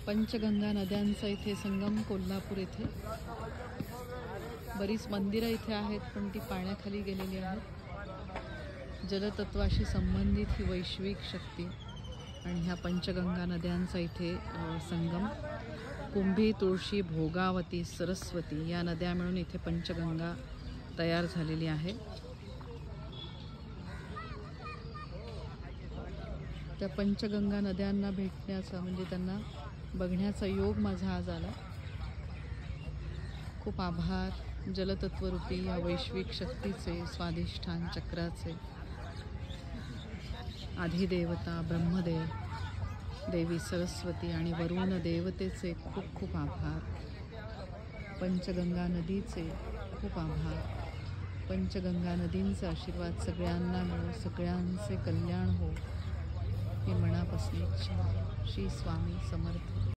पंचगंगा नद्यांचा इथे संगम कोल्हापूर येथे बरीच मंदिरं इथे आहेत, पण ती पाण्याखाली गेलेली आहेत। जलतत्वाशी संबंधित ही वैश्विक शक्ती आणि ह्या पंचगंगा नद्यांचा इथे संगम, कुंभी, तुळशी, भोगावती, सरस्वती या नद्या मिळून इथे पंचगंगा तयार झालेली आहे। त्या पंचगंगा नद्यांना भेटण्याचा म्हणजे त्यांना बघण्याचा योग माझा आज आला। खूप आभार जलतत्वरूपी या वैश्विक शक्तीचे, स्वाधिष्ठान चक्राचे, आधिदेवता ब्रह्मदेव, देवी सरस्वती आणि वरुण देवतेचे खूप खूप आभार। पंचगंगा नदीचे खूप आभार। पंचगंगा नदींचा आशीर्वाद सगळ्यांना मिळो, सगळ्यांचे कल्याण हो ही मनापासून इच्छा। श्री स्वामी समर्थ।